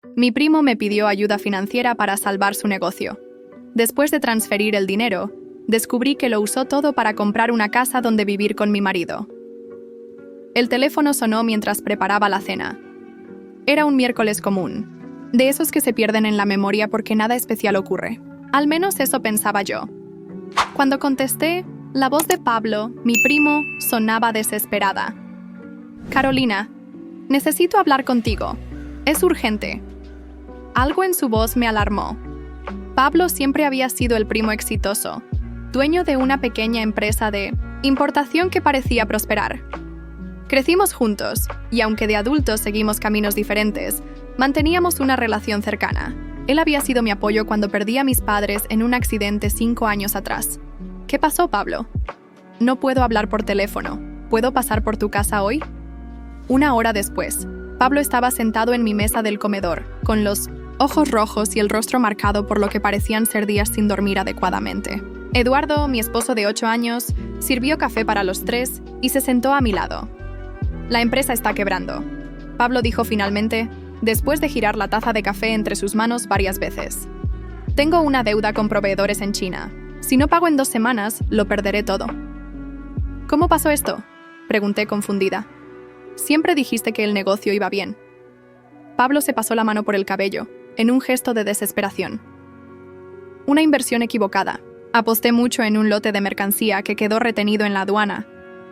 Mi primo me pidió ayuda financiera para salvar su negocio. Después de transferir el dinero, descubrí que lo usó todo para comprar una casa donde vivir con mi marido. El teléfono sonó mientras preparaba la cena. Era un miércoles común, de esos que se pierden en la memoria porque nada especial ocurre. Al menos eso pensaba yo. Cuando contesté, la voz de Pablo, mi primo, sonaba desesperada. «Carolina, necesito hablar contigo. Es urgente». Algo en su voz me alarmó. Pablo siempre había sido el primo exitoso, dueño de una pequeña empresa de importación que parecía prosperar. Crecimos juntos, y aunque de adultos seguimos caminos diferentes, manteníamos una relación cercana. Él había sido mi apoyo cuando perdí a mis padres en un accidente 5 años atrás. ¿Qué pasó, Pablo? No puedo hablar por teléfono. ¿Puedo pasar por tu casa hoy? 1 hora después, Pablo estaba sentado en mi mesa del comedor, con los ojos rojos y el rostro marcado por lo que parecían ser días sin dormir adecuadamente. Eduardo, mi esposo de 8 años, sirvió café para los 3 y se sentó a mi lado. «La empresa está quebrando», Pablo dijo finalmente, después de girar la taza de café entre sus manos varias veces. «Tengo una deuda con proveedores en China. Si no pago en 2 semanas, lo perderé todo». «¿Cómo pasó esto?», pregunté confundida. «Siempre dijiste que el negocio iba bien». Pablo se pasó la mano por el cabello, en un gesto de desesperación. «Una inversión equivocada. Aposté mucho en un lote de mercancía que quedó retenido en la aduana.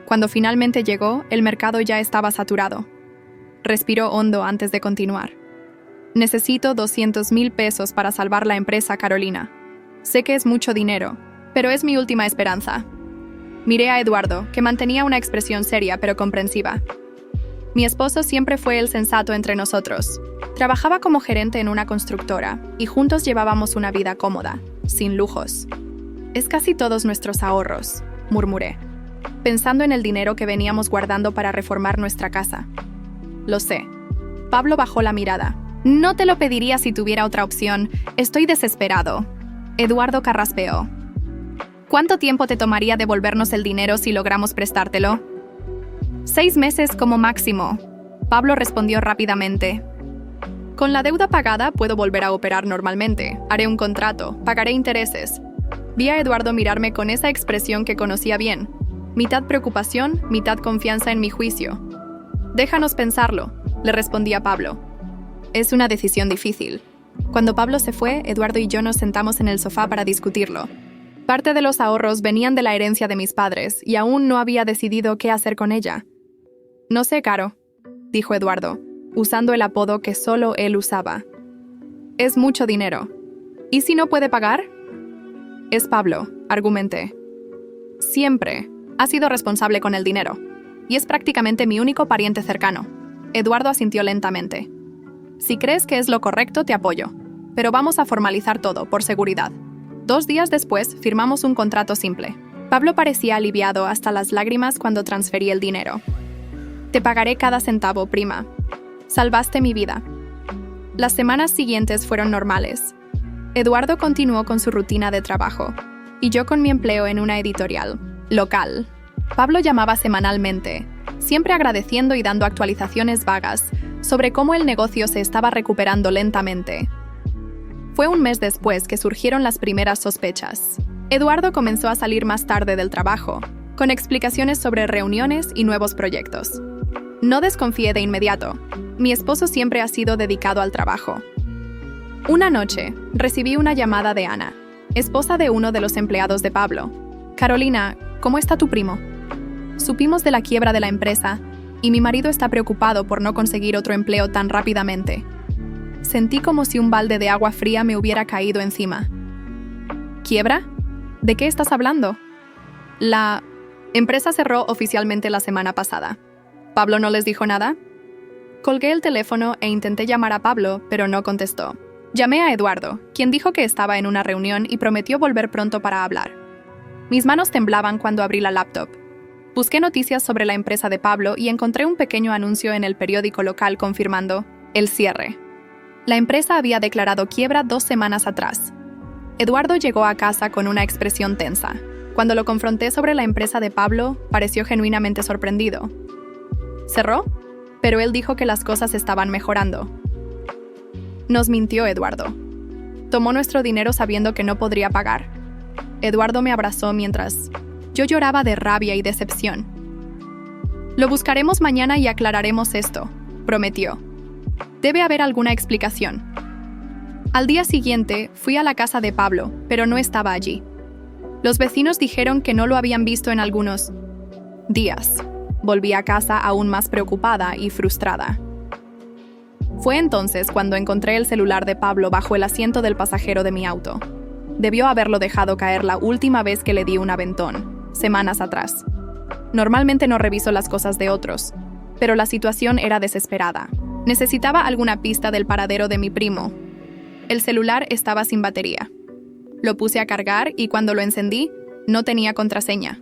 Cuando finalmente llegó, el mercado ya estaba saturado». Respiró hondo antes de continuar. «Necesito 200,000 pesos para salvar la empresa, Carolina. Sé que es mucho dinero, pero es mi última esperanza». Miré a Eduardo, que mantenía una expresión seria pero comprensiva. Mi esposo siempre fue el sensato entre nosotros. Trabajaba como gerente en una constructora y juntos llevábamos una vida cómoda, sin lujos. «Es casi todos nuestros ahorros», murmuré, pensando en el dinero que veníamos guardando para reformar nuestra casa. «Lo sé». Pablo bajó la mirada. «No te lo pediría si tuviera otra opción. Estoy desesperado». Eduardo carraspeó. «¿Cuánto tiempo te tomaría devolvernos el dinero si logramos prestártelo?» 6 meses como máximo», Pablo respondió rápidamente. «Con la deuda pagada puedo volver a operar normalmente. Haré un contrato, pagaré intereses». Vi a Eduardo mirarme con esa expresión que conocía bien. Mitad preocupación, mitad confianza en mi juicio. «Déjanos pensarlo», le respondí a Pablo. «Es una decisión difícil». Cuando Pablo se fue, Eduardo y yo nos sentamos en el sofá para discutirlo. Parte de los ahorros venían de la herencia de mis padres y aún no había decidido qué hacer con ella. «No sé, Caro», dijo Eduardo, usando el apodo que solo él usaba. «Es mucho dinero. ¿Y si no puede pagar?» «Es Pablo», argumenté. «Siempre ha sido responsable con el dinero, y es prácticamente mi único pariente cercano». Eduardo asintió lentamente. «Si crees que es lo correcto, te apoyo, pero vamos a formalizar todo, por seguridad». 2 días después, firmamos un contrato simple. Pablo parecía aliviado hasta las lágrimas cuando transferí el dinero. «Te pagaré cada centavo, prima. Salvaste mi vida». Las semanas siguientes fueron normales. Eduardo continuó con su rutina de trabajo, y yo con mi empleo en una editorial local. Pablo llamaba semanalmente, siempre agradeciendo y dando actualizaciones vagas sobre cómo el negocio se estaba recuperando lentamente. Fue un mes después que surgieron las primeras sospechas. Eduardo comenzó a salir más tarde del trabajo, con explicaciones sobre reuniones y nuevos proyectos. No desconfié de inmediato. Mi esposo siempre ha sido dedicado al trabajo. Una noche, recibí una llamada de Ana, esposa de uno de los empleados de Pablo. «Carolina, ¿cómo está tu primo? Supimos de la quiebra de la empresa y mi marido está preocupado por no conseguir otro empleo tan rápidamente». Sentí como si un balde de agua fría me hubiera caído encima. «¿Quiebra? ¿De qué estás hablando?» «La empresa cerró oficialmente la semana pasada». «¿Pablo no les dijo nada?» Colgué el teléfono e intenté llamar a Pablo, pero no contestó. Llamé a Eduardo, quien dijo que estaba en una reunión y prometió volver pronto para hablar. Mis manos temblaban cuando abrí la laptop. Busqué noticias sobre la empresa de Pablo y encontré un pequeño anuncio en el periódico local confirmando el cierre. La empresa había declarado quiebra 2 semanas atrás. Eduardo llegó a casa con una expresión tensa. Cuando lo confronté sobre la empresa de Pablo, pareció genuinamente sorprendido. ¿Cerró? Pero él dijo que las cosas estaban mejorando. Nos mintió Eduardo. Tomó nuestro dinero sabiendo que no podría pagar. Eduardo me abrazó mientras yo lloraba de rabia y decepción. Lo buscaremos mañana y aclararemos esto, prometió. Debe haber alguna explicación. Al día siguiente, fui a la casa de Pablo, pero no estaba allí. Los vecinos dijeron que no lo habían visto en algunos días. Volví a casa aún más preocupada y frustrada. Fue entonces cuando encontré el celular de Pablo bajo el asiento del pasajero de mi auto. Debió haberlo dejado caer la última vez que le di un aventón, semanas atrás. Normalmente no reviso las cosas de otros, pero la situación era desesperada. Necesitaba alguna pista del paradero de mi primo. El celular estaba sin batería. Lo puse a cargar y cuando lo encendí, no tenía contraseña.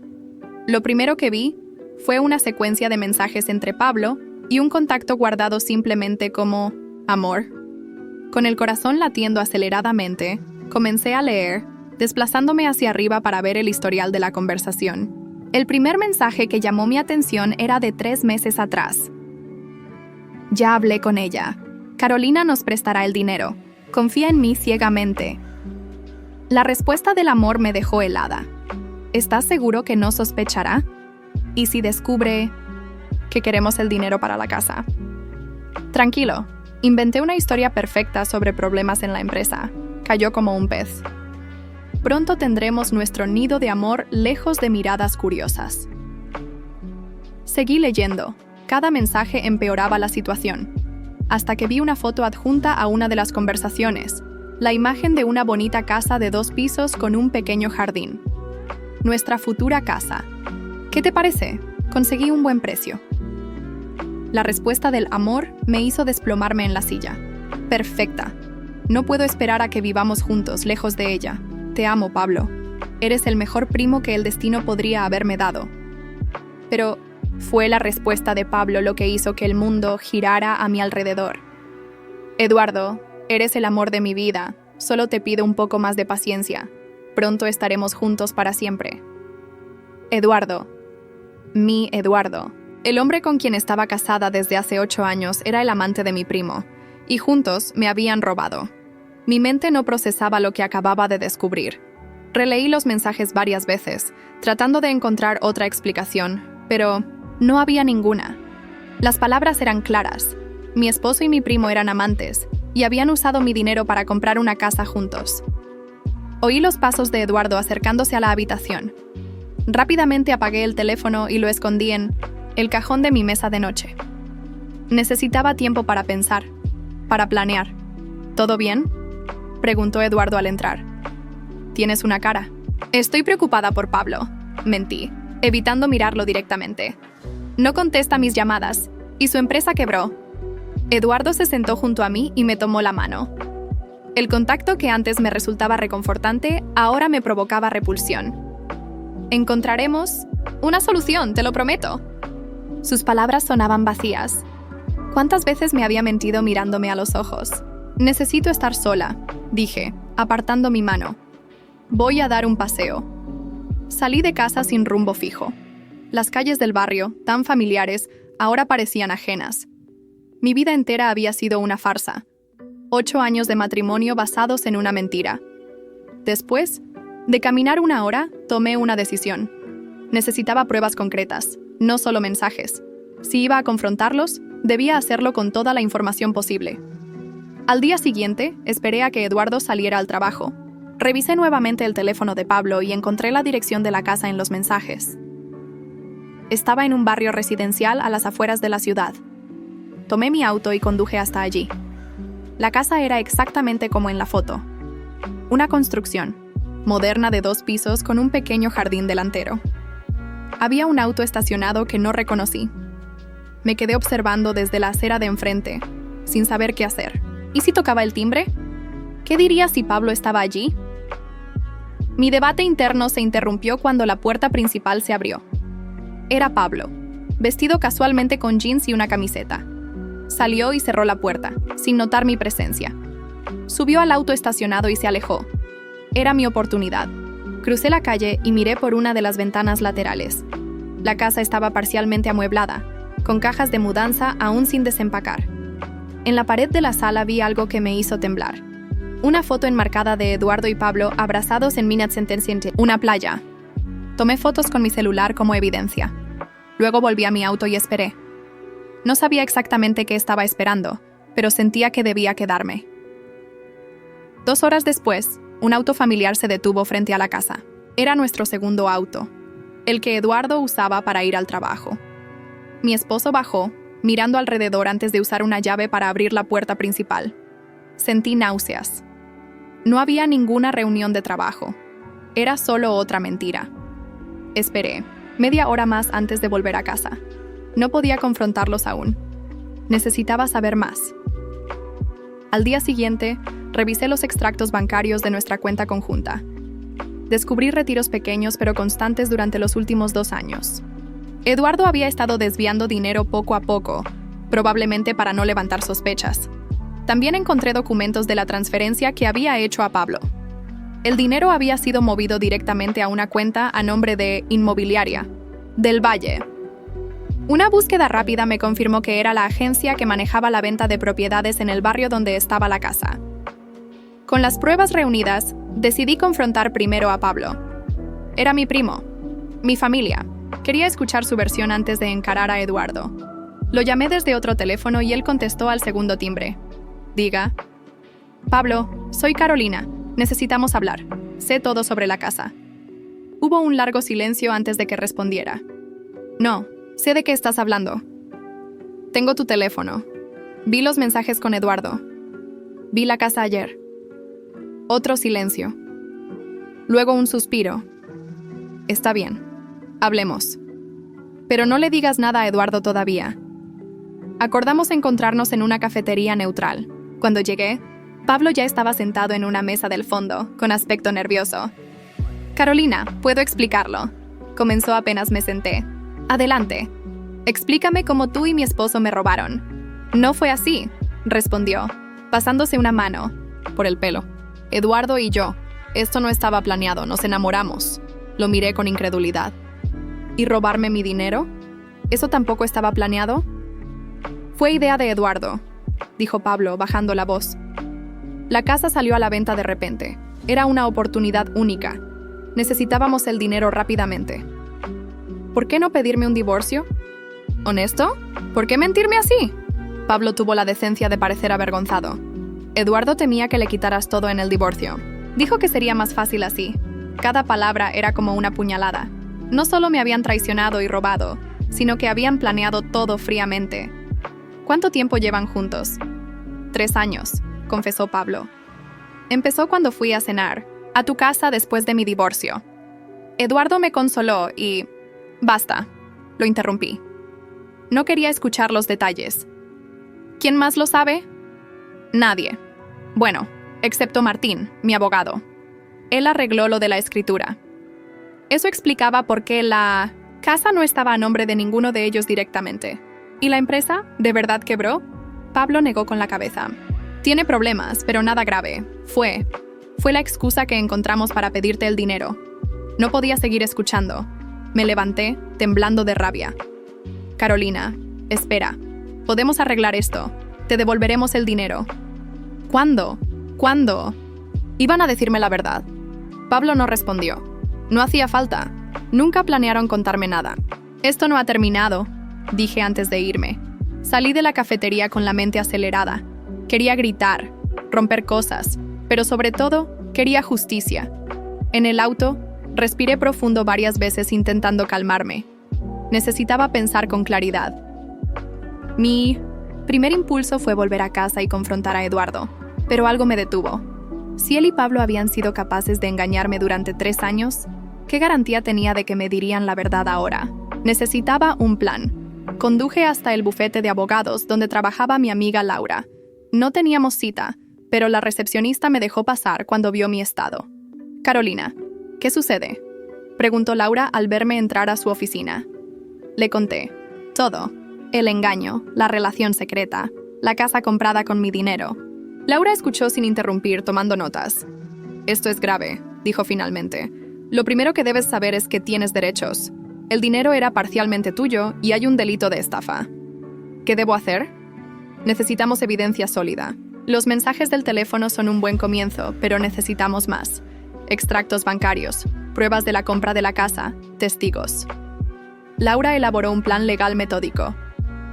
Lo primero que vi fue una secuencia de mensajes entre Pablo y un contacto guardado simplemente como amor. Con el corazón latiendo aceleradamente, comencé a leer, desplazándome hacia arriba para ver el historial de la conversación. El primer mensaje que llamó mi atención era de 3 meses atrás. Ya hablé con ella. Carolina nos prestará el dinero. Confía en mí ciegamente. La respuesta del amor me dejó helada. ¿Estás seguro que no sospechará? ¿Y si descubre que queremos el dinero para la casa? Tranquilo, inventé una historia perfecta sobre problemas en la empresa. Cayó como un pez. Pronto tendremos nuestro nido de amor lejos de miradas curiosas. Seguí leyendo. Cada mensaje empeoraba la situación, hasta que vi una foto adjunta a una de las conversaciones, la imagen de una bonita casa de 2 pisos con un pequeño jardín. Nuestra futura casa. ¿Qué te parece? Conseguí un buen precio. La respuesta del amor me hizo desplomarme en la silla. Perfecta. No puedo esperar a que vivamos juntos, lejos de ella. Te amo, Pablo. Eres el mejor primo que el destino podría haberme dado. Pero fue la respuesta de Pablo lo que hizo que el mundo girara a mi alrededor. Eduardo, eres el amor de mi vida. Solo te pido un poco más de paciencia. Pronto estaremos juntos para siempre. Eduardo. Mi Eduardo. El hombre con quien estaba casada desde hace 8 años era el amante de mi primo, y juntos me habían robado. Mi mente no procesaba lo que acababa de descubrir. Releí los mensajes varias veces, tratando de encontrar otra explicación, pero no había ninguna. Las palabras eran claras. Mi esposo y mi primo eran amantes, y habían usado mi dinero para comprar una casa juntos. Oí los pasos de Eduardo acercándose a la habitación. Rápidamente apagué el teléfono y lo escondí en el cajón de mi mesa de noche. Necesitaba tiempo para pensar, para planear. ¿Todo bien?, preguntó Eduardo al entrar. Tienes una cara. Estoy preocupada por Pablo, mentí, evitando mirarlo directamente. No contesta mis llamadas, y su empresa quebró. Eduardo se sentó junto a mí y me tomó la mano. El contacto que antes me resultaba reconfortante, ahora me provocaba repulsión. Encontraremos una solución, te lo prometo. Sus palabras sonaban vacías. ¿Cuántas veces me había mentido mirándome a los ojos? Necesito estar sola, dije, apartando mi mano. Voy a dar un paseo. Salí de casa sin rumbo fijo. Las calles del barrio, tan familiares, ahora parecían ajenas. Mi vida entera había sido una farsa. 8 años de matrimonio basados en una mentira. Después de caminar 1 hora, tomé una decisión. Necesitaba pruebas concretas, no solo mensajes. Si iba a confrontarlos, debía hacerlo con toda la información posible. Al día siguiente, esperé a que Eduardo saliera al trabajo. Revisé nuevamente el teléfono de Pablo y encontré la dirección de la casa en los mensajes. Estaba en un barrio residencial a las afueras de la ciudad. Tomé mi auto y conduje hasta allí. La casa era exactamente como en la foto. Una construcción moderna de 2 pisos con un pequeño jardín delantero. Había un auto estacionado que no reconocí. Me quedé observando desde la acera de enfrente, sin saber qué hacer. ¿Y si tocaba el timbre? ¿Qué diría si Pablo estaba allí? Mi debate interno se interrumpió cuando la puerta principal se abrió. Era Pablo, vestido casualmente con jeans y una camiseta. Salió y cerró la puerta, sin notar mi presencia. Subió al auto estacionado y se alejó. Era mi oportunidad. Crucé la calle y miré por una de las ventanas laterales. La casa estaba parcialmente amueblada, con cajas de mudanza aún sin desempacar. En la pared de la sala vi algo que me hizo temblar. Una foto enmarcada de Eduardo y Pablo abrazados en una playa. Tomé fotos con mi celular como evidencia. Luego volví a mi auto y esperé. No sabía exactamente qué estaba esperando, pero sentía que debía quedarme. 2 horas después, un auto familiar se detuvo frente a la casa. Era nuestro segundo auto, el que Eduardo usaba para ir al trabajo. Mi esposo bajó, mirando alrededor antes de usar una llave para abrir la puerta principal. Sentí náuseas. No había ninguna reunión de trabajo. Era solo otra mentira. Esperé, media hora más antes de volver a casa. No podía confrontarlos aún. Necesitaba saber más. Al día siguiente, revisé los extractos bancarios de nuestra cuenta conjunta. Descubrí retiros pequeños pero constantes durante los últimos 2 años. Eduardo había estado desviando dinero poco a poco, probablemente para no levantar sospechas. También encontré documentos de la transferencia que había hecho a Pablo. El dinero había sido movido directamente a una cuenta a nombre de Inmobiliaria del Valle. Una búsqueda rápida me confirmó que era la agencia que manejaba la venta de propiedades en el barrio donde estaba la casa. Con las pruebas reunidas, decidí confrontar primero a Pablo. Era mi primo, mi familia. Quería escuchar su versión antes de encarar a Eduardo. Lo llamé desde otro teléfono y él contestó al segundo timbre. Diga. Pablo, soy Carolina. Necesitamos hablar. Sé todo sobre la casa. Hubo un largo silencio antes de que respondiera. No, sé de qué estás hablando. Tengo tu teléfono. Vi los mensajes con Eduardo. Vi la casa ayer. Otro silencio. Luego un suspiro. Está bien. Hablemos. Pero no le digas nada a Eduardo todavía. Acordamos encontrarnos en una cafetería neutral. Cuando llegué, Pablo ya estaba sentado en una mesa del fondo, con aspecto nervioso. Carolina, puedo explicarlo. Comenzó apenas me senté. Adelante. Explícame cómo tú y mi esposo me robaron. No fue así, respondió, pasándose una mano por el pelo. Eduardo y yo. Esto no estaba planeado, nos enamoramos. Lo miré con incredulidad. ¿Y robarme mi dinero? ¿Eso tampoco estaba planeado? Fue idea de Eduardo, dijo Pablo, bajando la voz. La casa salió a la venta de repente. Era una oportunidad única. Necesitábamos el dinero rápidamente. ¿Por qué no pedirme un divorcio? ¿Honesto? ¿Por qué mentirme así? Pablo tuvo la decencia de parecer avergonzado. Eduardo temía que le quitaras todo en el divorcio. Dijo que sería más fácil así. Cada palabra era como una puñalada. No solo me habían traicionado y robado, sino que habían planeado todo fríamente. ¿Cuánto tiempo llevan juntos? 3 años, confesó Pablo. Empezó cuando fui a cenar, a tu casa después de mi divorcio. Eduardo me consoló y... Basta, lo interrumpí. No quería escuchar los detalles. ¿Quién más lo sabe? Nadie. Bueno, excepto Martín, mi abogado. Él arregló lo de la escritura. Eso explicaba por qué la casa no estaba a nombre de ninguno de ellos directamente. ¿Y la empresa de verdad quebró? Pablo negó con la cabeza. Tiene problemas, pero nada grave. Fue la excusa que encontramos para pedirte el dinero. No podía seguir escuchando. Me levanté, temblando de rabia. Carolina, espera. Podemos arreglar esto. Te devolveremos el dinero. ¿Cuándo? ¿Cuándo? Iban a decirme la verdad. Pablo no respondió. No hacía falta. Nunca planearon contarme nada. Esto no ha terminado, dije antes de irme. Salí de la cafetería con la mente acelerada. Quería gritar, romper cosas, pero sobre todo, quería justicia. En el auto, respiré profundo varias veces intentando calmarme. Necesitaba pensar con claridad. Mi primer impulso fue volver a casa y confrontar a Eduardo, pero algo me detuvo. Si él y Pablo habían sido capaces de engañarme durante 3 años, ¿qué garantía tenía de que me dirían la verdad ahora? Necesitaba un plan. Conduje hasta el bufete de abogados donde trabajaba mi amiga Laura. No teníamos cita, pero la recepcionista me dejó pasar cuando vio mi estado. Carolina, ¿qué sucede?, preguntó Laura al verme entrar a su oficina. Le conté. Todo. El engaño, la relación secreta, la casa comprada con mi dinero. Laura escuchó sin interrumpir, tomando notas. Esto es grave, dijo finalmente. Lo primero que debes saber es que tienes derechos. El dinero era parcialmente tuyo y hay un delito de estafa. ¿Qué debo hacer? Necesitamos evidencia sólida. Los mensajes del teléfono son un buen comienzo, pero necesitamos más. Extractos bancarios, pruebas de la compra de la casa, testigos. Laura elaboró un plan legal metódico.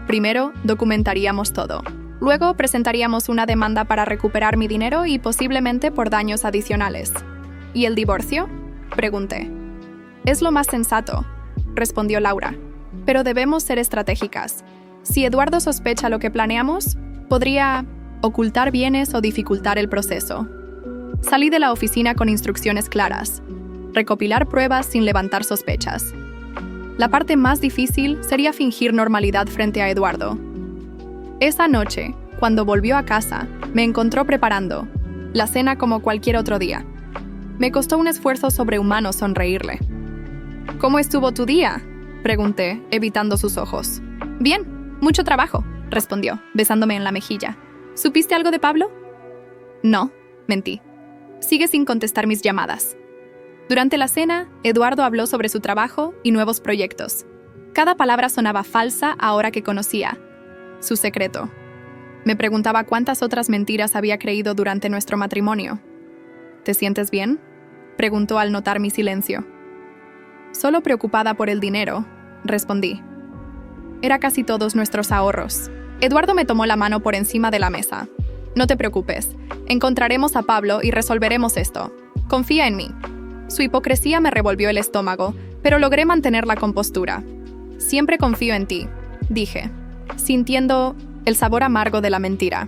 Primero, documentaríamos todo. Luego, presentaríamos una demanda para recuperar mi dinero y posiblemente por daños adicionales. ¿Y el divorcio?, pregunté. Es lo más sensato, respondió Laura. Pero debemos ser estratégicas. Si Eduardo sospecha lo que planeamos, podría ocultar bienes o dificultar el proceso. Salí de la oficina con instrucciones claras. Recopilar pruebas sin levantar sospechas. La parte más difícil sería fingir normalidad frente a Eduardo. Esa noche, cuando volvió a casa, me encontró preparando la cena como cualquier otro día. Me costó un esfuerzo sobrehumano sonreírle. ¿Cómo estuvo tu día?, pregunté, evitando sus ojos. Bien, mucho trabajo, respondió, besándome en la mejilla. ¿Supiste algo de Pablo? No, mentí. Sigue sin contestar mis llamadas. Durante la cena, Eduardo habló sobre su trabajo y nuevos proyectos. Cada palabra sonaba falsa ahora que conocía su secreto. Me preguntaba cuántas otras mentiras había creído durante nuestro matrimonio. ¿Te sientes bien?, preguntó al notar mi silencio. Solo preocupada por el dinero, respondí. Era casi todos nuestros ahorros. Eduardo me tomó la mano por encima de la mesa. No te preocupes, encontraremos a Pablo y resolveremos esto. Confía en mí. Su hipocresía me revolvió el estómago, pero logré mantener la compostura. Siempre confío en ti, dije, sintiendo el sabor amargo de la mentira.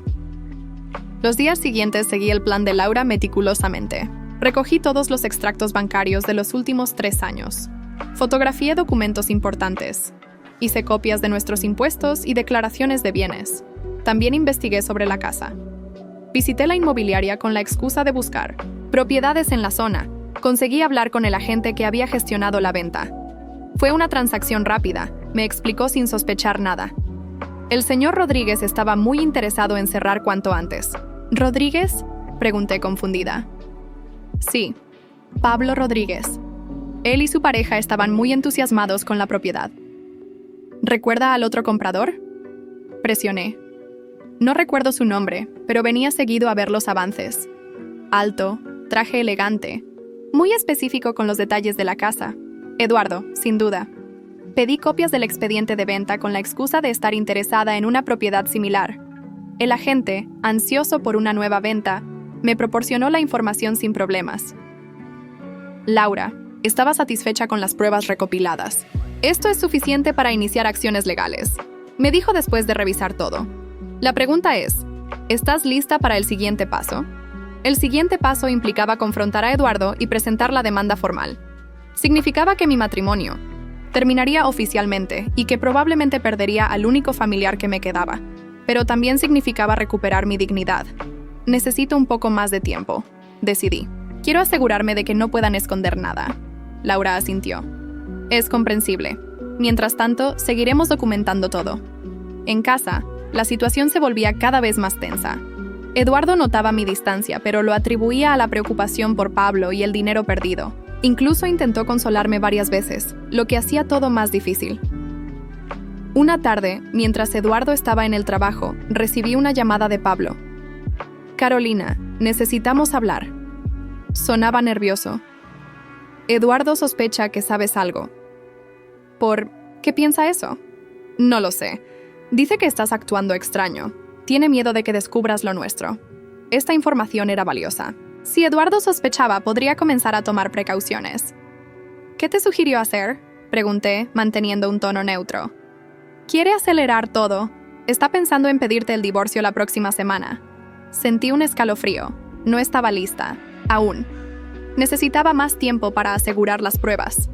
Los días siguientes seguí el plan de Laura meticulosamente. Recogí todos los extractos bancarios de los últimos 3 años. Fotografié documentos importantes. Hice copias de nuestros impuestos y declaraciones de bienes. También investigué sobre la casa. Visité la inmobiliaria con la excusa de buscar propiedades en la zona. Conseguí hablar con el agente que había gestionado la venta. Fue una transacción rápida, me explicó sin sospechar nada. El señor Rodríguez estaba muy interesado en cerrar cuanto antes. ¿Rodríguez?, pregunté confundida. Sí, Pablo Rodríguez. Él y su pareja estaban muy entusiasmados con la propiedad. ¿Recuerda al otro comprador?, presioné. No recuerdo su nombre, pero venía seguido a ver los avances. Alto, traje elegante, muy específico con los detalles de la casa. Eduardo, sin duda. Pedí copias del expediente de venta con la excusa de estar interesada en una propiedad similar. El agente, ansioso por una nueva venta, me proporcionó la información sin problemas. Laura estaba satisfecha con las pruebas recopiladas. Esto es suficiente para iniciar acciones legales, me dijo después de revisar todo. La pregunta es, ¿estás lista para el siguiente paso? El siguiente paso implicaba confrontar a Eduardo y presentar la demanda formal. Significaba que mi matrimonio terminaría oficialmente y que probablemente perdería al único familiar que me quedaba, pero también significaba recuperar mi dignidad. Necesito un poco más de tiempo, decidí. Quiero asegurarme de que no puedan esconder nada. Laura asintió. Es comprensible. Mientras tanto, seguiremos documentando todo. En casa, la situación se volvía cada vez más tensa. Eduardo notaba mi distancia, pero lo atribuía a la preocupación por Pablo y el dinero perdido. Incluso intentó consolarme varias veces, lo que hacía todo más difícil. Una tarde, mientras Eduardo estaba en el trabajo, recibí una llamada de Pablo. Carolina, necesitamos hablar. Sonaba nervioso. Eduardo sospecha que sabes algo. ¿Por qué piensa eso? No lo sé. Dice que estás actuando extraño. Tiene miedo de que descubras lo nuestro. Esta información era valiosa. Si Eduardo sospechaba, podría comenzar a tomar precauciones. ¿Qué te sugirió hacer?, pregunté, manteniendo un tono neutro. Quiere acelerar todo. Está pensando en pedirte el divorcio la próxima semana. Sentí un escalofrío. No estaba lista. Aún. Necesitaba más tiempo para asegurar las pruebas.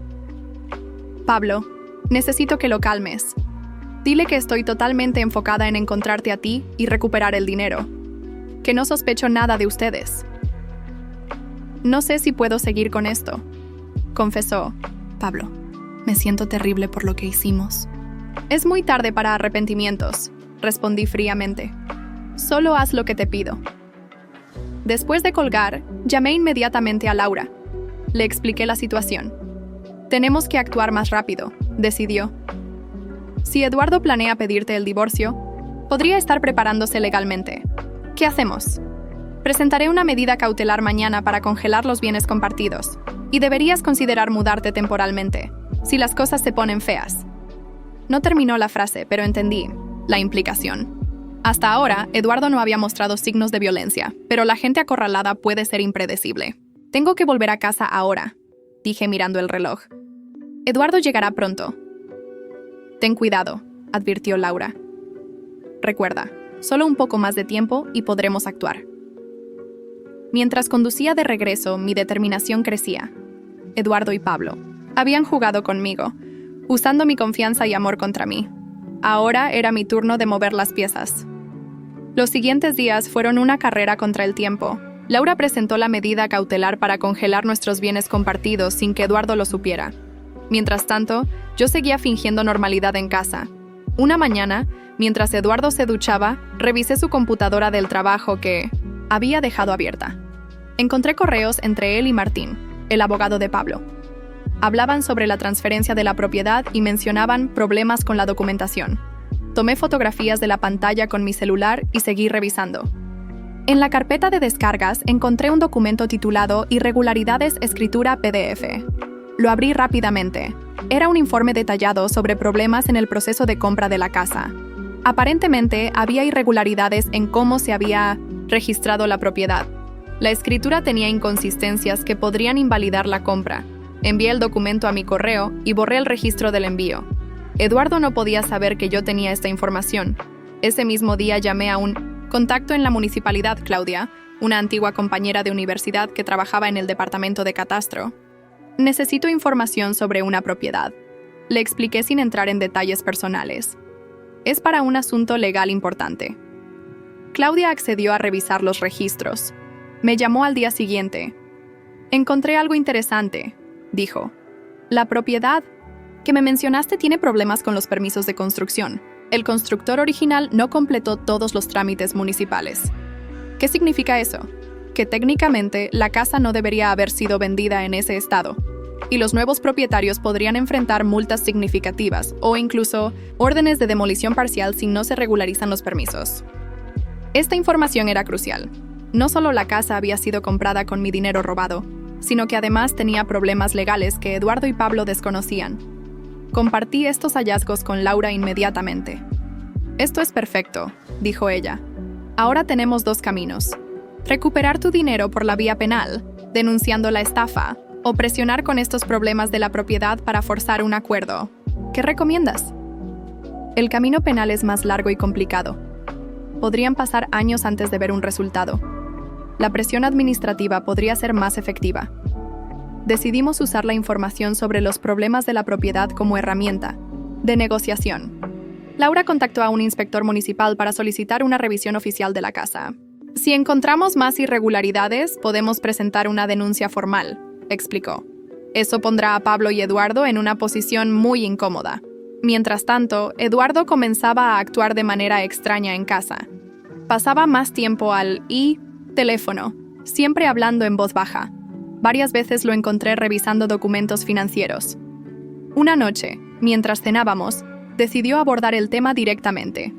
Pablo, necesito que lo calmes. Dile que estoy totalmente enfocada en encontrarte a ti y recuperar el dinero. Que no sospecho nada de ustedes. No sé si puedo seguir con esto, confesó. Pablo, me siento terrible por lo que hicimos. Es muy tarde para arrepentimientos, respondí fríamente. Solo haz lo que te pido. Después de colgar, llamé inmediatamente a Laura. Le expliqué la situación. Tenemos que actuar más rápido, decidió. Si Eduardo planea pedirte el divorcio, Podría estar preparándose legalmente. ¿Qué hacemos? Presentaré una medida cautelar mañana para congelar los bienes compartidos. Y deberías considerar mudarte temporalmente, si las cosas se ponen feas. No terminó la frase, pero entendí la implicación. Hasta ahora, Eduardo no había mostrado signos de violencia, pero la gente acorralada puede ser impredecible. Tengo que volver a casa ahora, dije mirando el reloj. Eduardo llegará pronto. Ten cuidado, advirtió Laura. Recuerda, solo un poco más de tiempo y podremos actuar. Mientras conducía de regreso, mi determinación crecía. Eduardo y Pablo habían jugado conmigo, usando mi confianza y amor contra mí. Ahora era mi turno de mover las piezas. Los siguientes días fueron una carrera contra el tiempo. Laura presentó la medida cautelar para congelar nuestros bienes compartidos sin que Eduardo lo supiera. Mientras tanto, yo seguía fingiendo normalidad en casa. Una mañana, mientras Eduardo se duchaba, revisé su computadora del trabajo que había dejado abierta. Encontré correos entre él y Martín, el abogado de Pablo. Hablaban sobre la transferencia de la propiedad y mencionaban problemas con la documentación. Tomé fotografías de la pantalla con mi celular y seguí revisando. En la carpeta de descargas encontré un documento titulado Irregularidades Escritura PDF. Lo abrí rápidamente. Era un informe detallado sobre problemas en el proceso de compra de la casa. Aparentemente, había irregularidades en cómo se había registrado la propiedad. La escritura tenía inconsistencias que podrían invalidar la compra. Envié el documento a mi correo y borré el registro del envío. Eduardo no podía saber que yo tenía esta información. Ese mismo día llamé a un contacto en la municipalidad, Claudia, una antigua compañera de universidad que trabajaba en el departamento de catastro. Necesito información sobre una propiedad. Le expliqué sin entrar en detalles personales. Es para un asunto legal importante. Claudia accedió a revisar los registros. Me llamó al día siguiente. Encontré algo interesante, dijo. La propiedad que me mencionaste tiene problemas con los permisos de construcción. El constructor original no completó todos los trámites municipales. ¿Qué significa eso? Que técnicamente la casa no debería haber sido vendida en ese estado, y los nuevos propietarios podrían enfrentar multas significativas o incluso órdenes de demolición parcial si no se regularizan los permisos. Esta información era crucial. No solo la casa había sido comprada con mi dinero robado, sino que además tenía problemas legales que Eduardo y Pablo desconocían. Compartí estos hallazgos con Laura inmediatamente. Esto es perfecto, dijo ella. Ahora tenemos dos caminos. Recuperar tu dinero por la vía penal, denunciando la estafa, o presionar con estos problemas de la propiedad para forzar un acuerdo. ¿Qué recomiendas? El camino penal es más largo y complicado. Podrían pasar años antes de ver un resultado. La presión administrativa podría ser más efectiva. Decidimos usar la información sobre los problemas de la propiedad como herramienta de negociación. Laura contactó a un inspector municipal para solicitar una revisión oficial de la casa. Si encontramos más irregularidades, podemos presentar una denuncia formal, explicó. Eso pondrá a Pablo y Eduardo en una posición muy incómoda. Mientras tanto, Eduardo comenzaba a actuar de manera extraña en casa. Pasaba más tiempo al teléfono, siempre hablando en voz baja. Varias veces lo encontré revisando documentos financieros. Una noche, mientras cenábamos, decidió abordar el tema directamente.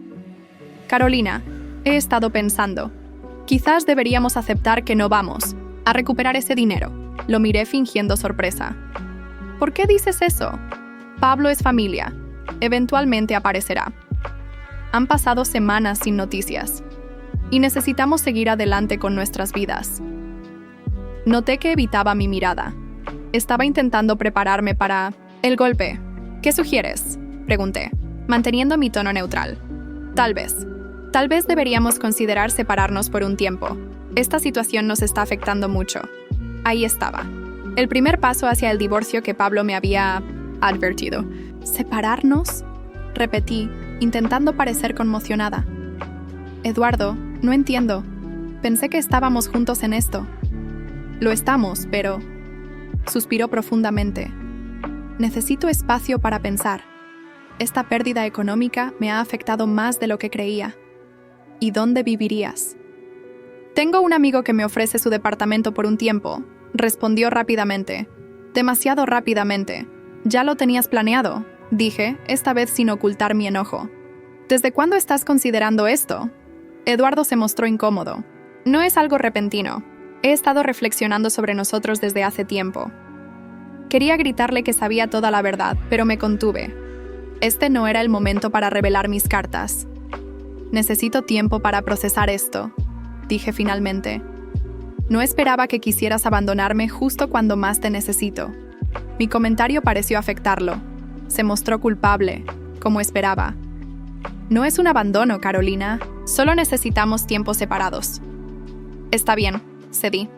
Carolina, he estado pensando. Quizás deberíamos aceptar que no vamos a recuperar ese dinero. Lo miré fingiendo sorpresa. ¿Por qué dices eso? Pablo es familia. Eventualmente aparecerá. Han pasado semanas sin noticias. Y necesitamos seguir adelante con nuestras vidas. Noté que evitaba mi mirada. Estaba intentando prepararme para el golpe. ¿Qué sugieres?, pregunté, manteniendo mi tono neutral. Tal vez deberíamos considerar separarnos por un tiempo. Esta situación nos está afectando mucho. Ahí estaba. El primer paso hacia el divorcio que Pablo me había advertido. ¿Separarnos?, repetí, intentando parecer conmocionada. Eduardo, no entiendo. Pensé que estábamos juntos en esto. Lo estamos, pero... Suspiró profundamente. Necesito espacio para pensar. Esta pérdida económica me ha afectado más de lo que creía. ¿Y dónde vivirías? Tengo un amigo que me ofrece su departamento por un tiempo, respondió rápidamente. Demasiado rápidamente. Ya lo tenías planeado, dije, esta vez sin ocultar mi enojo. ¿Desde cuándo estás considerando esto? Eduardo se mostró incómodo. No es algo repentino. He estado reflexionando sobre nosotros desde hace tiempo. Quería gritarle que sabía toda la verdad, pero me contuve. Este no era el momento para revelar mis cartas. Necesito tiempo para procesar esto, dije finalmente. No esperaba que quisieras abandonarme justo cuando más te necesito. Mi comentario pareció afectarlo. Se mostró culpable, como esperaba. No es un abandono, Carolina. Solo necesitamos tiempos separados. Está bien, cedí.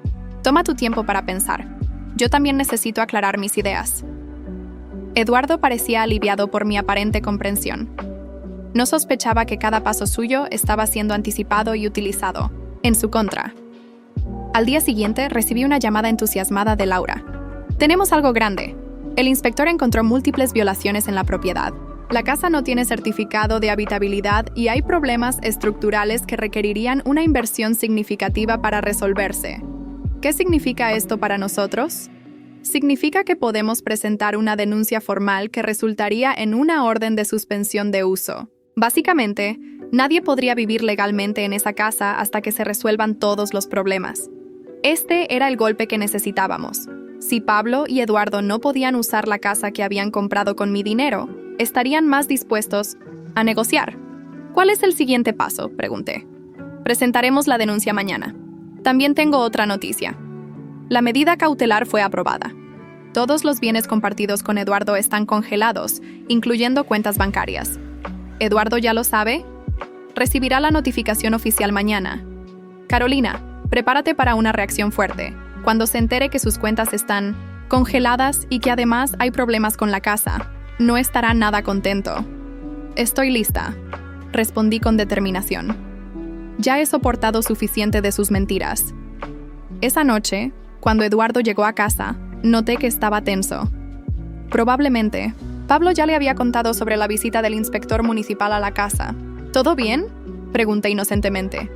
Toma tu tiempo para pensar. Yo también necesito aclarar mis ideas. Eduardo parecía aliviado por mi aparente comprensión. No sospechaba que cada paso suyo estaba siendo anticipado y utilizado, en su contra. Al día siguiente recibí una llamada entusiasmada de Laura. Tenemos algo grande. El inspector encontró múltiples violaciones en la propiedad. La casa no tiene certificado de habitabilidad y hay problemas estructurales que requerirían una inversión significativa para resolverse. ¿Qué significa esto para nosotros? Significa que podemos presentar una denuncia formal que resultaría en una orden de suspensión de uso. Básicamente, nadie podría vivir legalmente en esa casa hasta que se resuelvan todos los problemas. Este era el golpe que necesitábamos. Si Pablo y Eduardo no podían usar la casa que habían comprado con mi dinero, estarían más dispuestos a negociar. ¿Cuál es el siguiente paso?, pregunté. Presentaremos la denuncia mañana. También tengo otra noticia. La medida cautelar fue aprobada. Todos los bienes compartidos con Eduardo están congelados, incluyendo cuentas bancarias. ¿Eduardo ya lo sabe? Recibirá la notificación oficial mañana. Carolina, prepárate para una reacción fuerte, cuando se entere que sus cuentas están congeladas y que además hay problemas con la casa. No estará nada contento. Estoy lista, respondí con determinación. Ya he soportado suficiente de sus mentiras. Esa noche, cuando Eduardo llegó a casa, noté que estaba tenso. Probablemente, Pablo ya le había contado sobre la visita del inspector municipal a la casa. ¿Todo bien?, pregunté inocentemente.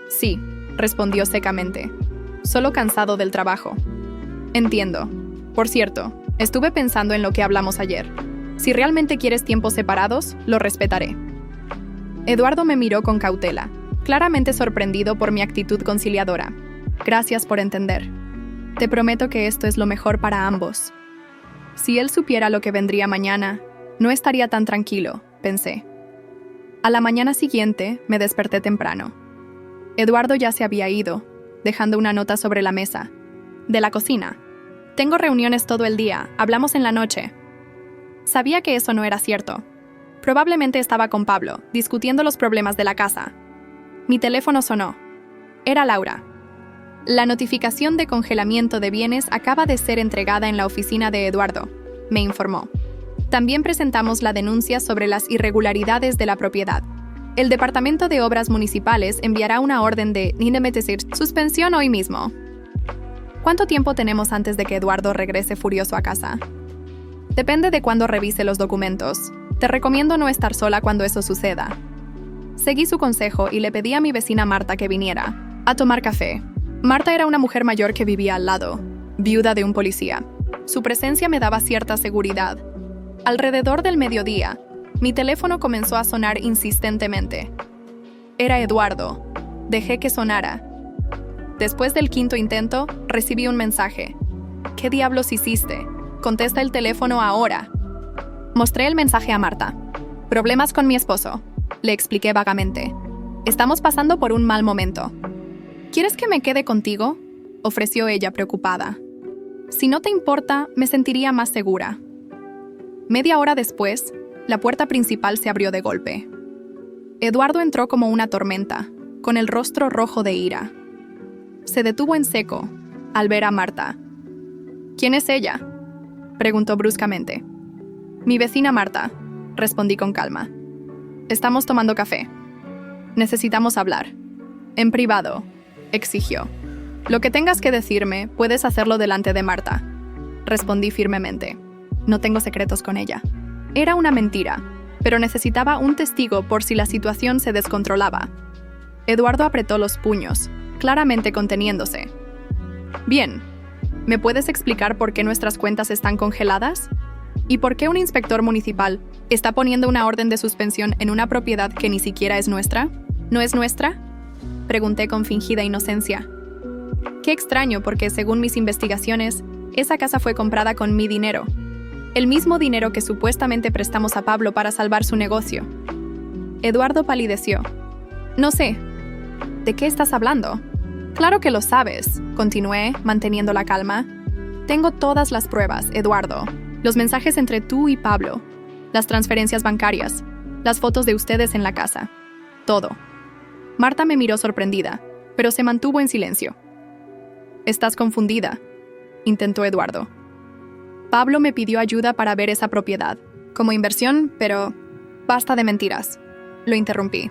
Sí, respondió secamente. Solo cansado del trabajo. Entiendo. Por cierto, estuve pensando en lo que hablamos ayer. Si realmente quieres tiempos separados, lo respetaré. Eduardo me miró con cautela, claramente sorprendido por mi actitud conciliadora. Gracias por entender. Te prometo que esto es lo mejor para ambos. Si él supiera lo que vendría mañana, no estaría tan tranquilo, pensé. A la mañana siguiente, me desperté temprano. Eduardo ya se había ido, dejando una nota sobre la mesa. De la cocina. Tengo reuniones todo el día, hablamos en la noche. Sabía que eso no era cierto. Probablemente estaba con Pablo, discutiendo los problemas de la casa. Mi teléfono sonó. Era Laura. La notificación de congelamiento de bienes acaba de ser entregada en la oficina de Eduardo, me informó. También presentamos la denuncia sobre las irregularidades de la propiedad. El Departamento de Obras Municipales enviará una orden de suspensión hoy mismo. ¿Cuánto tiempo tenemos antes de que Eduardo regrese furioso a casa? Depende de cuándo revise los documentos. Te recomiendo no estar sola cuando eso suceda. Seguí su consejo y le pedí a mi vecina Marta que viniera a tomar café. Marta era una mujer mayor que vivía al lado, viuda de un policía. Su presencia me daba cierta seguridad. Alrededor del mediodía, mi teléfono comenzó a sonar insistentemente. Era Eduardo. Dejé que sonara. Después del quinto intento, recibí un mensaje. ¿Qué diablos hiciste? Contesta el teléfono ahora. Mostré el mensaje a Marta. Problemas con mi esposo, le expliqué vagamente. Estamos pasando por un mal momento. ¿Quieres que me quede contigo?, ofreció ella preocupada. Si no te importa, me sentiría más segura. Media hora después, la puerta principal se abrió de golpe. Eduardo entró como una tormenta, con el rostro rojo de ira. Se detuvo en seco, al ver a Marta. ¿Quién es ella?, preguntó bruscamente. Mi vecina Marta, respondí con calma. Estamos tomando café. Necesitamos hablar. En privado, exigió. Lo que tengas que decirme, puedes hacerlo delante de Marta, respondí firmemente. No tengo secretos con ella. Era una mentira, pero necesitaba un testigo por si la situación se descontrolaba. Eduardo apretó los puños, claramente conteniéndose. Bien, ¿me puedes explicar por qué nuestras cuentas están congeladas? ¿Y por qué un inspector municipal está poniendo una orden de suspensión en una propiedad que ni siquiera es nuestra? ¿No es nuestra?, pregunté con fingida inocencia. Qué extraño, porque según mis investigaciones, esa casa fue comprada con mi dinero. El mismo dinero que supuestamente prestamos a Pablo para salvar su negocio. Eduardo palideció. No sé. ¿De qué estás hablando? Claro que lo sabes, continué, manteniendo la calma. Tengo todas las pruebas, Eduardo. Los mensajes entre tú y Pablo, las transferencias bancarias, las fotos de ustedes en la casa. Todo. Marta me miró sorprendida, pero se mantuvo en silencio. Estás confundida, intentó Eduardo. Pablo me pidió ayuda para ver esa propiedad, como inversión, pero basta de mentiras. Lo interrumpí.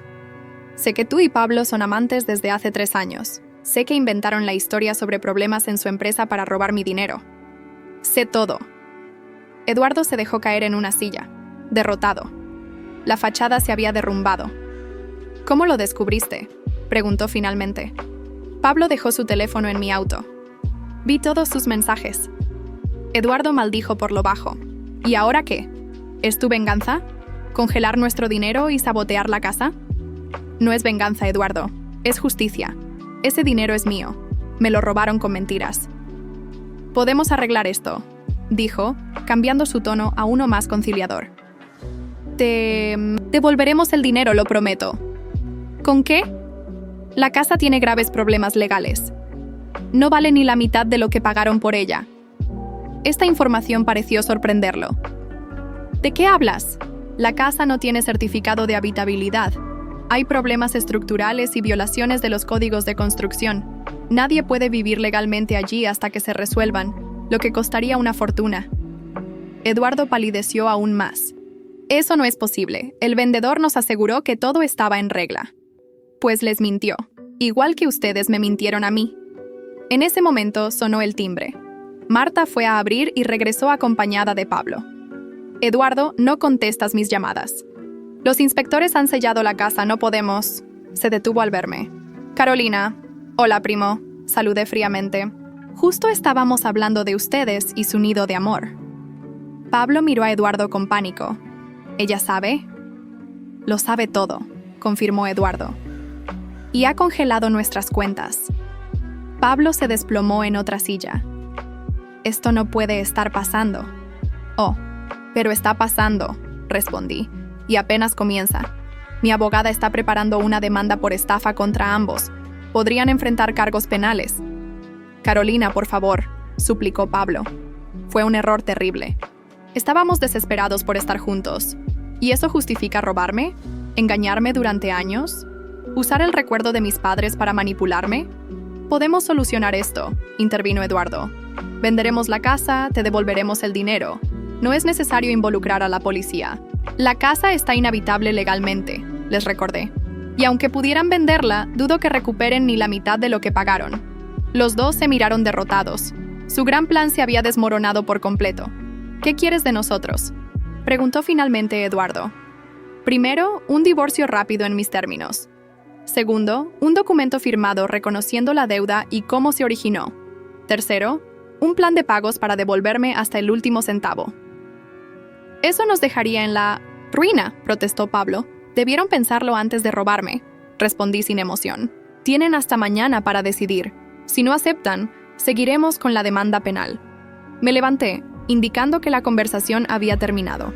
Sé que tú y Pablo son amantes desde hace 3 años. Sé que inventaron la historia sobre problemas en su empresa para robar mi dinero. Sé todo. Eduardo se dejó caer en una silla, derrotado. La fachada se había derrumbado. ¿Cómo lo descubriste?, preguntó finalmente. Pablo dejó su teléfono en mi auto. Vi todos sus mensajes. Eduardo maldijo por lo bajo. ¿Y ahora qué? ¿Es tu venganza? ¿Congelar nuestro dinero y sabotear la casa? No es venganza, Eduardo. Es justicia. Ese dinero es mío. Me lo robaron con mentiras. Podemos arreglar esto, dijo, cambiando su tono a uno más conciliador. Te devolveremos el dinero, lo prometo. ¿Con qué? La casa tiene graves problemas legales. No vale ni la mitad de lo que pagaron por ella. Esta información pareció sorprenderlo. ¿De qué hablas? La casa no tiene certificado de habitabilidad. Hay problemas estructurales y violaciones de los códigos de construcción. Nadie puede vivir legalmente allí hasta que se resuelvan, lo que costaría una fortuna. Eduardo palideció aún más. Eso no es posible. El vendedor nos aseguró que todo estaba en regla. Pues les mintió, igual que ustedes me mintieron a mí. En ese momento sonó el timbre. Marta fue a abrir y regresó acompañada de Pablo. Eduardo, no contestas mis llamadas. Los inspectores han sellado la casa, no podemos. Se detuvo al verme. Carolina. Hola, primo. Saludé fríamente. Justo estábamos hablando de ustedes y su nido de amor. Pablo miró a Eduardo con pánico. ¿Ella sabe? Lo sabe todo, confirmó Eduardo. Y ha congelado nuestras cuentas. Pablo se desplomó en otra silla. Esto no puede estar pasando. Oh, pero está pasando, respondí. Y apenas comienza. Mi abogada está preparando una demanda por estafa contra ambos. Podrían enfrentar cargos penales. Carolina, por favor, suplicó Pablo. Fue un error terrible. Estábamos desesperados por estar juntos. ¿Y eso justifica robarme? ¿Engañarme durante años? ¿Usar el recuerdo de mis padres para manipularme? Podemos solucionar esto, intervino Eduardo. Venderemos la casa, te devolveremos el dinero. No es necesario involucrar a la policía. La casa está inhabitable legalmente, les recordé. Y aunque pudieran venderla, dudo que recuperen ni la mitad de lo que pagaron. Los dos se miraron derrotados. Su gran plan se había desmoronado por completo. ¿Qué quieres de nosotros?, preguntó finalmente Eduardo. Primero, un divorcio rápido en mis términos. Segundo, un documento firmado reconociendo la deuda y cómo se originó. Tercero, un plan de pagos para devolverme hasta el último centavo. Eso nos dejaría en la ruina, protestó Pablo. Debieron pensarlo antes de robarme, respondí sin emoción. Tienen hasta mañana para decidir. Si no aceptan, seguiremos con la demanda penal. Me levanté, indicando que la conversación había terminado.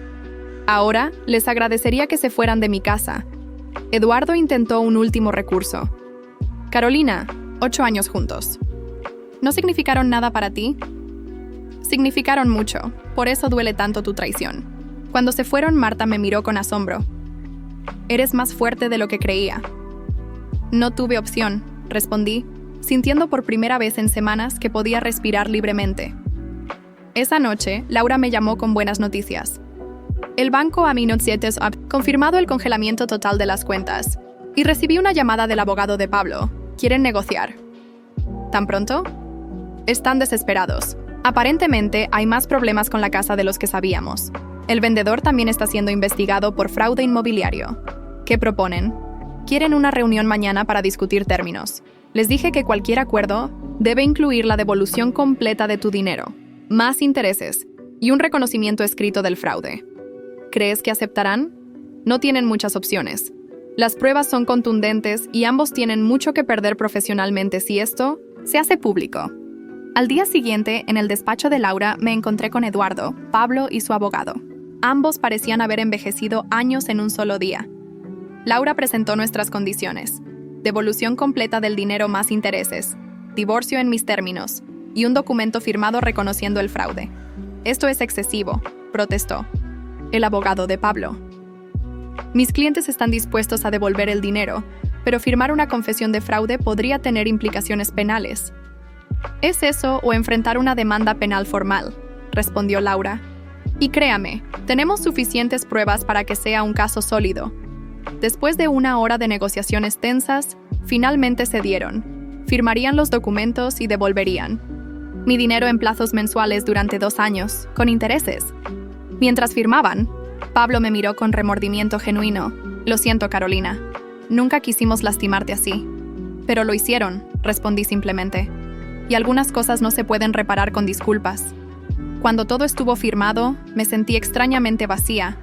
Ahora, les agradecería que se fueran de mi casa. Eduardo intentó un último recurso. Carolina, 8 años juntos. ¿No significaron nada para ti? Significaron mucho, por eso duele tanto tu traición. Cuando se fueron, Marta me miró con asombro. Eres más fuerte de lo que creía. No tuve opción, respondí, sintiendo por primera vez en semanas que podía respirar libremente. Esa noche, Laura me llamó con buenas noticias. El banco Aminotietes ha confirmado el congelamiento total de las cuentas y recibí una llamada del abogado de Pablo. Quieren negociar. ¿Tan pronto? Están desesperados. Aparentemente, hay más problemas con la casa de los que sabíamos. El vendedor también está siendo investigado por fraude inmobiliario. ¿Qué proponen? Quieren una reunión mañana para discutir términos. Les dije que cualquier acuerdo debe incluir la devolución completa de tu dinero, más intereses y un reconocimiento escrito del fraude. ¿Crees que aceptarán? No tienen muchas opciones. Las pruebas son contundentes y ambos tienen mucho que perder profesionalmente si esto se hace público. Al día siguiente, en el despacho de Laura, me encontré con Eduardo, Pablo y su abogado. Ambos parecían haber envejecido años en un solo día. Laura presentó nuestras condiciones: devolución completa del dinero más intereses, divorcio en mis términos y un documento firmado reconociendo el fraude. «Esto es excesivo», protestó el abogado de Pablo. «Mis clientes están dispuestos a devolver el dinero, pero firmar una confesión de fraude podría tener implicaciones penales». «¿Es eso o enfrentar una demanda penal formal?», respondió Laura. «Y créame, tenemos suficientes pruebas para que sea un caso sólido». Después de una hora de negociaciones tensas, finalmente cedieron. Firmarían los documentos y devolverían mi dinero en plazos mensuales durante 2 años, con intereses. Mientras firmaban, Pablo me miró con remordimiento genuino. «Lo siento, Carolina. Nunca quisimos lastimarte así». «Pero lo hicieron», respondí simplemente. «Y algunas cosas no se pueden reparar con disculpas». Cuando todo estuvo firmado, me sentí extrañamente vacía.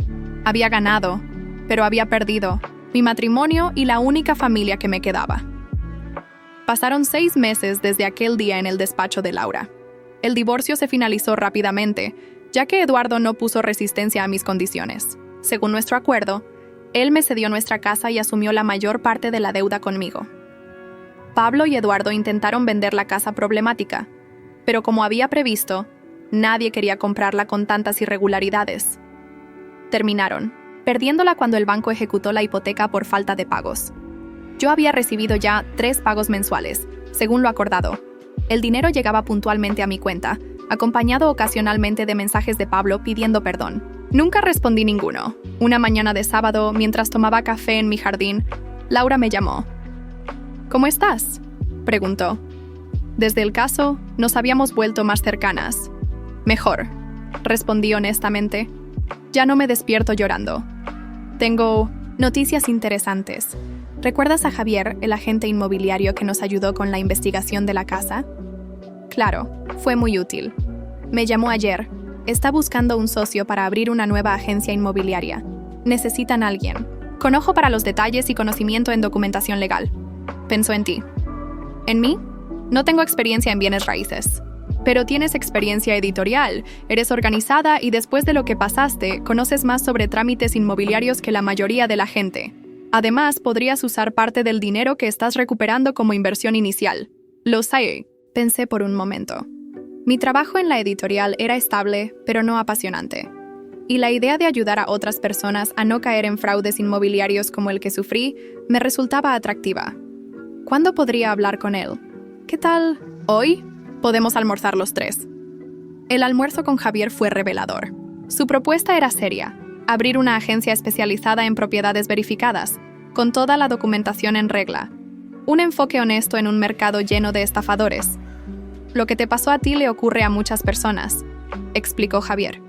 Había ganado, pero había perdido mi matrimonio y la única familia que me quedaba. Pasaron 6 meses desde aquel día en el despacho de Laura. El divorcio se finalizó rápidamente, ya que Eduardo no puso resistencia a mis condiciones. Según nuestro acuerdo, él me cedió nuestra casa y asumió la mayor parte de la deuda conmigo. Pablo y Eduardo intentaron vender la casa problemática, pero como había previsto, nadie quería comprarla con tantas irregularidades. Terminaron perdiéndola cuando el banco ejecutó la hipoteca por falta de pagos. Yo había recibido ya 3 pagos mensuales, según lo acordado. El dinero llegaba puntualmente a mi cuenta, acompañado ocasionalmente de mensajes de Pablo pidiendo perdón. Nunca respondí ninguno. Una mañana de sábado, mientras tomaba café en mi jardín, Laura me llamó. «¿Cómo estás?», preguntó. Desde el caso, nos habíamos vuelto más cercanas. «Mejor», respondí honestamente. «Ya no me despierto llorando. Tengo noticias interesantes. ¿Recuerdas a Javier, el agente inmobiliario que nos ayudó con la investigación de la casa?». «Claro, fue muy útil. Me llamó ayer. Está buscando un socio para abrir una nueva agencia inmobiliaria. Necesitan a alguien con ojo para los detalles y conocimiento en documentación legal. Pensó en ti». «¿En mí? No tengo experiencia en bienes raíces». «Pero tienes experiencia editorial, eres organizada y después de lo que pasaste, conoces más sobre trámites inmobiliarios que la mayoría de la gente. Además, podrías usar parte del dinero que estás recuperando como inversión inicial». «Lo sé», pensé por un momento. Mi trabajo en la editorial era estable, pero no apasionante. Y la idea de ayudar a otras personas a no caer en fraudes inmobiliarios como el que sufrí me resultaba atractiva. ¿Cuándo podría hablar con él? ¿Qué tal? ¿Hoy? Podemos almorzar los 3. El almuerzo con Javier fue revelador. Su propuesta era seria: abrir una agencia especializada en propiedades verificadas, con toda la documentación en regla. Un enfoque honesto en un mercado lleno de estafadores. «Lo que te pasó a ti le ocurre a muchas personas», explicó Javier.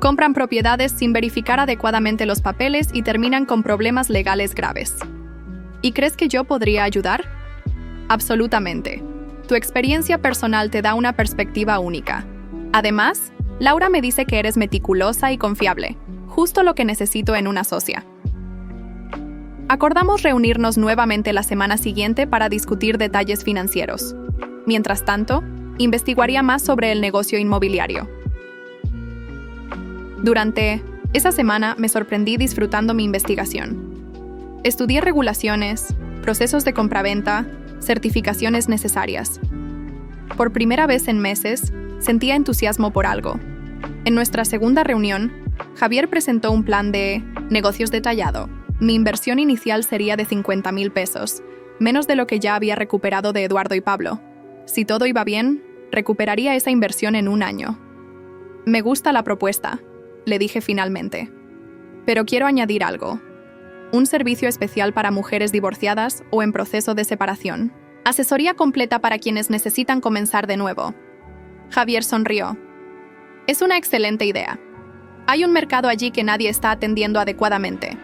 «Compran propiedades sin verificar adecuadamente los papeles y terminan con problemas legales graves». «¿Y crees que yo podría ayudar?». «Absolutamente. Tu experiencia personal te da una perspectiva única. Además, Laura me dice que eres meticulosa y confiable, justo lo que necesito en una socia». Acordamos reunirnos nuevamente la semana siguiente para discutir detalles financieros. Mientras tanto, investigaría más sobre el negocio inmobiliario. Durante esa semana me sorprendí disfrutando mi investigación. Estudié regulaciones, procesos de compraventa, certificaciones necesarias. Por primera vez en meses, sentía entusiasmo por algo. En nuestra segunda reunión, Javier presentó un plan de negocios detallado. Mi inversión inicial sería de 50,000 pesos, menos de lo que ya había recuperado de Eduardo y Pablo. Si todo iba bien, recuperaría esa inversión en 1 año. «Me gusta la propuesta», le dije finalmente. «Pero quiero añadir algo. Un servicio especial para mujeres divorciadas o en proceso de separación. Asesoría completa para quienes necesitan comenzar de nuevo». Javier sonrió. «Es una excelente idea. Hay un mercado allí que nadie está atendiendo adecuadamente».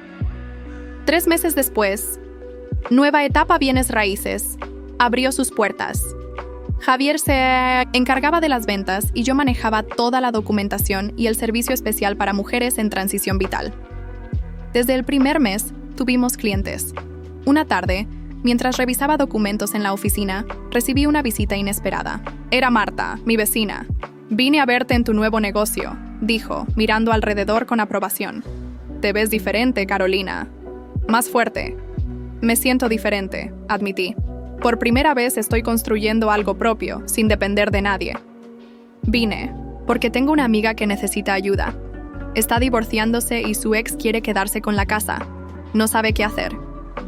3 meses después, Nueva Etapa Bienes Raíces abrió sus puertas. Javier se encargaba de las ventas y yo manejaba toda la documentación y el servicio especial para mujeres en transición vital. Desde el primer mes, tuvimos clientes. Una tarde, mientras revisaba documentos en la oficina, recibí una visita inesperada. Era Marta, mi vecina. «Vine a verte en tu nuevo negocio», dijo, mirando alrededor con aprobación. «Te ves diferente, Carolina. Más fuerte». «Me siento diferente», admití. «Por primera vez estoy construyendo algo propio, sin depender de nadie». «Vine, porque tengo una amiga que necesita ayuda. Está divorciándose y su ex quiere quedarse con la casa. No sabe qué hacer.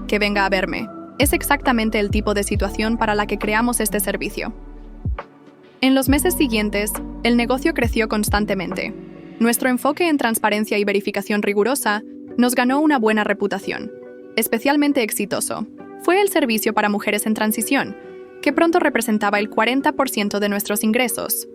Que venga a verme». Es exactamente el tipo de situación para la que creamos este servicio. En los meses siguientes, el negocio creció constantemente. Nuestro enfoque en transparencia y verificación rigurosa nos ganó una buena reputación. Especialmente exitoso fue el servicio para mujeres en transición, que pronto representaba el 40% de nuestros ingresos.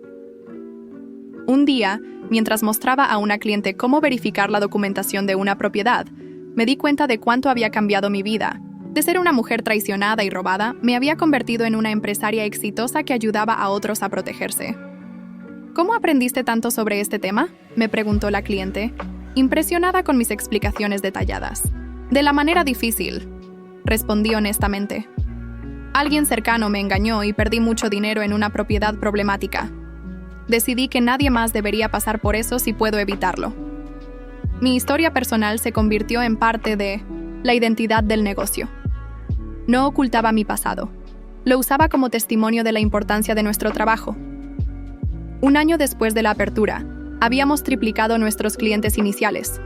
Un día, mientras mostraba a una cliente cómo verificar la documentación de una propiedad, me di cuenta de cuánto había cambiado mi vida. De ser una mujer traicionada y robada, me había convertido en una empresaria exitosa que ayudaba a otros a protegerse. ¿Cómo aprendiste tanto sobre este tema?, me preguntó la cliente, impresionada con mis explicaciones detalladas. De la manera difícil, respondí honestamente. Alguien cercano me engañó y perdí mucho dinero en una propiedad problemática. Decidí que nadie más debería pasar por eso si puedo evitarlo. Mi historia personal se convirtió en parte de la identidad del negocio. No ocultaba mi pasado. Lo usaba como testimonio de la importancia de nuestro trabajo. Un año después de la apertura, habíamos triplicado nuestros clientes iniciales.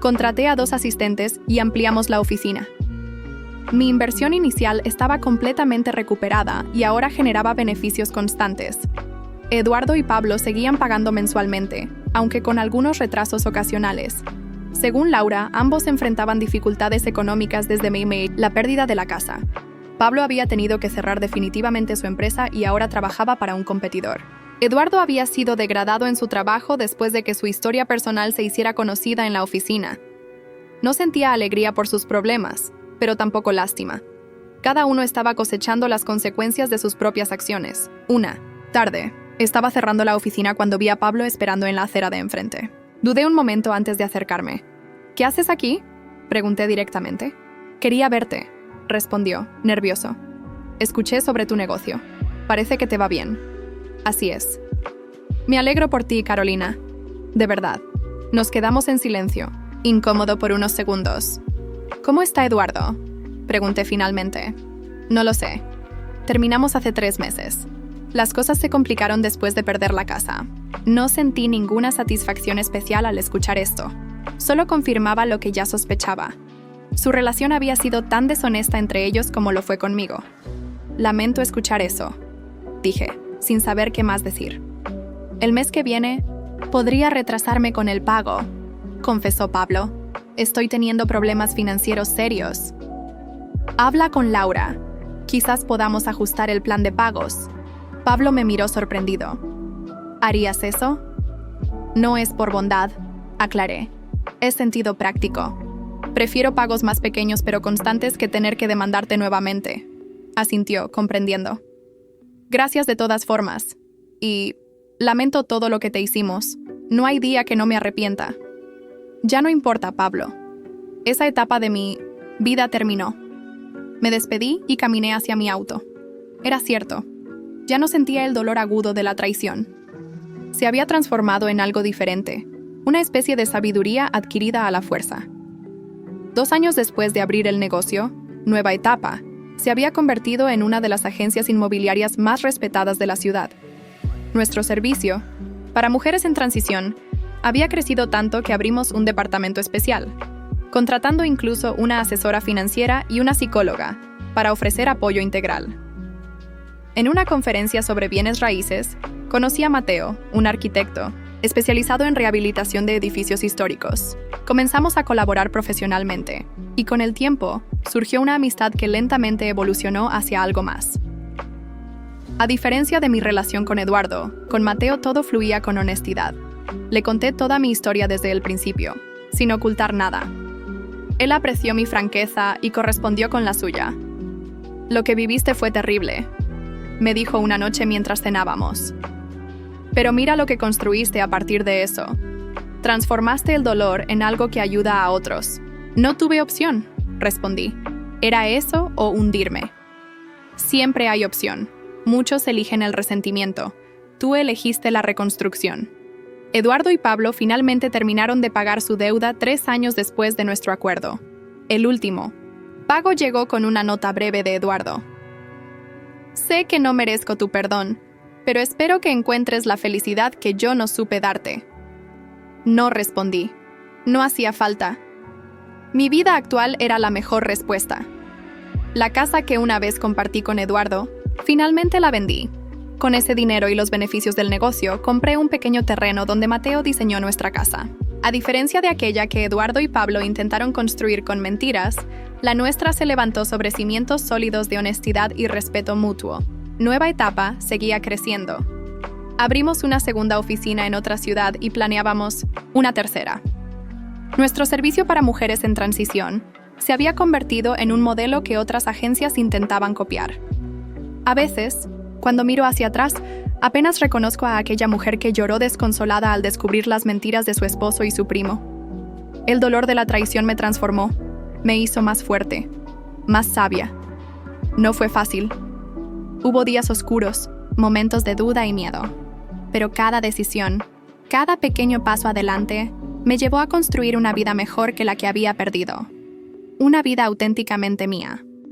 Contraté a 2 asistentes y ampliamos la oficina. Mi inversión inicial estaba completamente recuperada y ahora generaba beneficios constantes. Eduardo y Pablo seguían pagando mensualmente, aunque con algunos retrasos ocasionales. Según Laura, ambos enfrentaban dificultades económicas desde la pérdida de la casa. Pablo había tenido que cerrar definitivamente su empresa y ahora trabajaba para un competidor. Eduardo había sido degradado en su trabajo después de que su historia personal se hiciera conocida en la oficina. No sentía alegría por sus problemas, pero tampoco lástima. Cada uno estaba cosechando las consecuencias de sus propias acciones. Una tarde, estaba cerrando la oficina cuando vi a Pablo esperando en la acera de enfrente. Dudé un momento antes de acercarme. «¿Qué haces aquí?», pregunté directamente. «Quería verte», respondió, nervioso. «Escuché sobre tu negocio. Parece que te va bien». «Así es». «Me alegro por ti, Carolina. De verdad». Nos quedamos en silencio, incómodo por unos segundos. «¿Cómo está Eduardo?», pregunté finalmente. «No lo sé. Terminamos hace 3 meses. Las cosas se complicaron después de perder la casa». No sentí ninguna satisfacción especial al escuchar esto. Solo confirmaba lo que ya sospechaba. Su relación había sido tan deshonesta entre ellos como lo fue conmigo. «Lamento escuchar eso», dije, sin saber qué más decir. «El mes que viene, podría retrasarme con el pago», confesó Pablo. «Estoy teniendo problemas financieros serios». «Habla con Laura. Quizás podamos ajustar el plan de pagos». Pablo me miró sorprendido. «¿Harías eso?». «No es por bondad», aclaré. «Es sentido práctico. Prefiero pagos más pequeños pero constantes que tener que demandarte nuevamente», asintió, comprendiendo. «Gracias de todas formas. Y lamento todo lo que te hicimos. No hay día que no me arrepienta». «Ya no importa, Pablo. Esa etapa de mi vida terminó». Me despedí y caminé hacia mi auto. Era cierto. Ya no sentía el dolor agudo de la traición. Se había transformado en algo diferente, una especie de sabiduría adquirida a la fuerza. 2 años después de abrir el negocio, Nueva Etapa se había convertido en una de las agencias inmobiliarias más respetadas de la ciudad. Nuestro servicio, para mujeres en transición, había crecido tanto que abrimos un departamento especial, contratando incluso una asesora financiera y una psicóloga para ofrecer apoyo integral. En una conferencia sobre bienes raíces, conocí a Mateo, un arquitecto, especializado en rehabilitación de edificios históricos. Comenzamos a colaborar profesionalmente, y con el tiempo, surgió una amistad que lentamente evolucionó hacia algo más. A diferencia de mi relación con Eduardo, con Mateo todo fluía con honestidad. Le conté toda mi historia desde el principio, sin ocultar nada. Él apreció mi franqueza y correspondió con la suya. «Lo que viviste fue terrible», me dijo una noche mientras cenábamos. Pero mira lo que construiste a partir de eso. Transformaste el dolor en algo que ayuda a otros. No tuve opción, respondí. ¿Era eso o hundirme? Siempre hay opción. Muchos eligen el resentimiento. Tú elegiste la reconstrucción. Eduardo y Pablo finalmente terminaron de pagar su deuda 3 años después de nuestro acuerdo. El último. Pago llegó con una nota breve de Eduardo. Sé que no merezco tu perdón, pero espero que encuentres la felicidad que yo no supe darte. No respondí. No hacía falta. Mi vida actual era la mejor respuesta. La casa que una vez compartí con Eduardo, finalmente la vendí. Con ese dinero y los beneficios del negocio, compré un pequeño terreno donde Mateo diseñó nuestra casa. A diferencia de aquella que Eduardo y Pablo intentaron construir con mentiras, la nuestra se levantó sobre cimientos sólidos de honestidad y respeto mutuo. Nueva etapa seguía creciendo. Abrimos una segunda oficina en otra ciudad y planeábamos una tercera. Nuestro servicio para mujeres en transición se había convertido en un modelo que otras agencias intentaban copiar. A veces, cuando miro hacia atrás, apenas reconozco a aquella mujer que lloró desconsolada al descubrir las mentiras de su esposo y su primo. El dolor de la traición me transformó, me hizo más fuerte, más sabia. No fue fácil. Hubo días oscuros, momentos de duda y miedo. Pero cada decisión, cada pequeño paso adelante, me llevó a construir una vida mejor que la que había perdido. Una vida auténticamente mía.